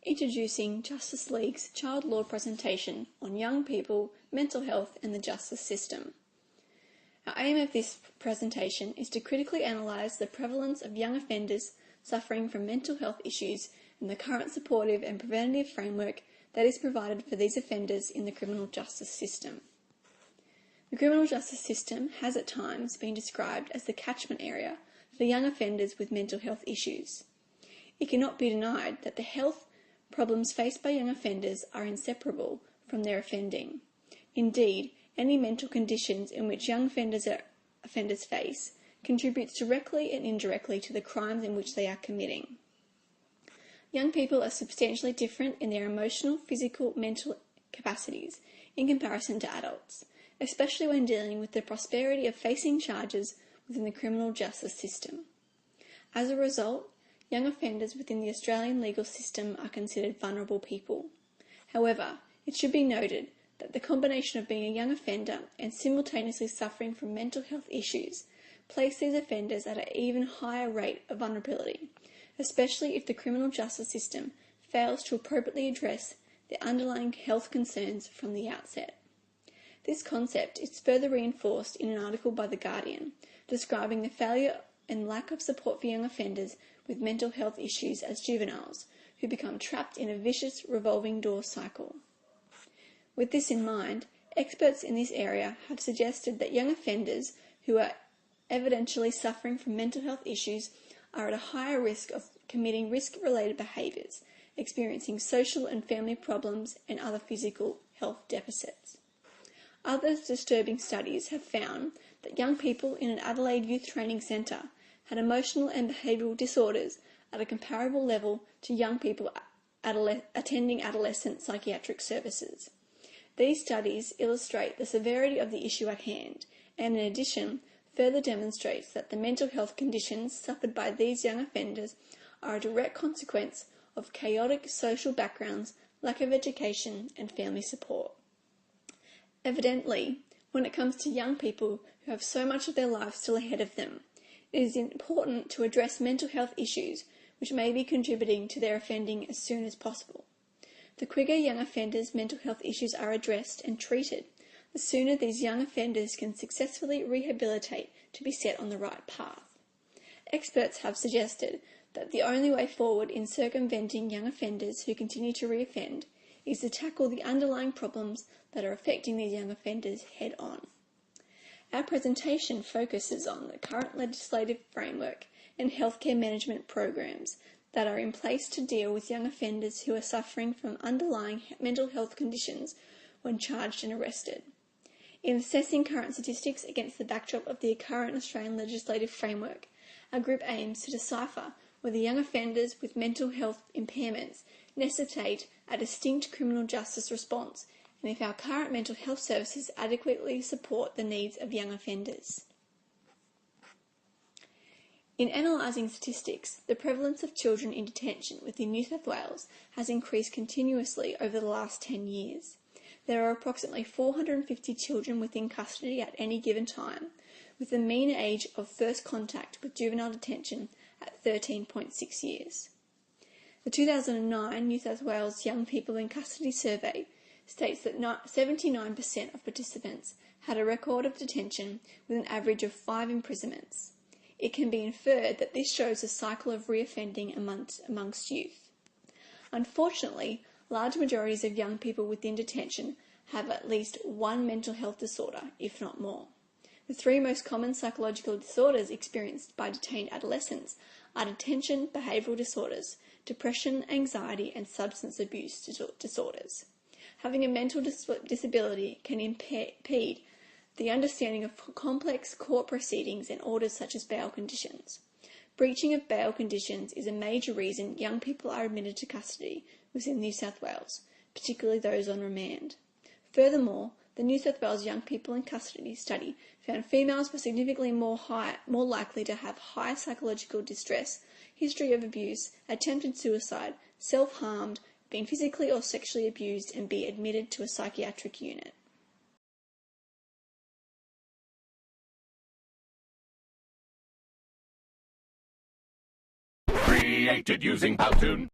introducing Justice League's Child Law presentation on young people, mental health and the justice system. Our aim of this presentation is to critically analyse the prevalence of young offenders suffering from mental health issues and the current supportive and preventative framework that is provided for these offenders in the criminal justice system. The criminal justice system has at times been described as the catchment area for young offenders with mental health issues. It cannot be denied that the health problems faced by young offenders are inseparable from their offending. Indeed, any mental conditions in which young offenders face contributes directly and indirectly to the crimes in which they are committing. Young people are substantially different in their emotional, physical, mental capacities in comparison to adults, especially when dealing with the prosperity of facing charges within the criminal justice system. As a result, young offenders within the Australian legal system are considered vulnerable people. However, it should be noted that the combination of being a young offender and simultaneously suffering from mental health issues place these offenders at an even higher rate of vulnerability, especially if the criminal justice system fails to appropriately address the underlying health concerns from the outset. This concept is further reinforced in an article by The Guardian, describing the failure and lack of support for young offenders with mental health issues as juveniles, who become trapped in a vicious revolving door cycle. With this in mind, experts in this area have suggested that young offenders who are evidentially suffering from mental health issues are at a higher risk of committing risk-related behaviours, experiencing social and family problems and other physical health deficits. Other disturbing studies have found that young people in an Adelaide Youth Training Centre had emotional and behavioural disorders at a comparable level to young people attending adolescent psychiatric services. These studies illustrate the severity of the issue at hand and, in addition, further demonstrates that the mental health conditions suffered by these young offenders are a direct consequence of chaotic social backgrounds, lack of education and family support. Evidently, when it comes to young people who have so much of their life still ahead of them, it is important to address mental health issues which may be contributing to their offending as soon as possible. The quicker young offenders' mental health issues are addressed and treated, the sooner these young offenders can successfully rehabilitate to be set on the right path. Experts have suggested that the only way forward in circumventing young offenders who continue to reoffend is to tackle the underlying problems that are affecting these young offenders head on. Our presentation focuses on the current legislative framework and healthcare management programs that are in place to deal with young offenders who are suffering from underlying mental health conditions when charged and arrested. In assessing current statistics against the backdrop of the current Australian legislative framework, our group aims to decipher whether young offenders with mental health impairments necessitate a distinct criminal justice response and if our current mental health services adequately support the needs of young offenders. In analysing statistics, the prevalence of children in detention within New South Wales has increased continuously over the last 10 years. There are approximately 450 children within custody at any given time, with the mean age of first contact with juvenile detention at 13.6 years. The 2009 New South Wales Young People in Custody Survey states that 79% of participants had a record of detention with an average of 5 imprisonments. It can be inferred that this shows a cycle of reoffending amongst youth. Unfortunately, large majorities of young people within detention have at least one mental health disorder, if not more. The 3 most common psychological disorders experienced by detained adolescents are detention behavioural disorders, depression, anxiety and substance abuse disorders. Having a mental disability can impede the understanding of complex court proceedings and orders such as bail conditions. Breaching of bail conditions is a major reason young people are admitted to custody within New South Wales, particularly those on remand. Furthermore, the New South Wales Young People in Custody study found females were significantly more likely to have higher psychological distress, history of abuse, attempted suicide, self-harmed, been physically or sexually abused and be admitted to a psychiatric unit. Created using Powtoon.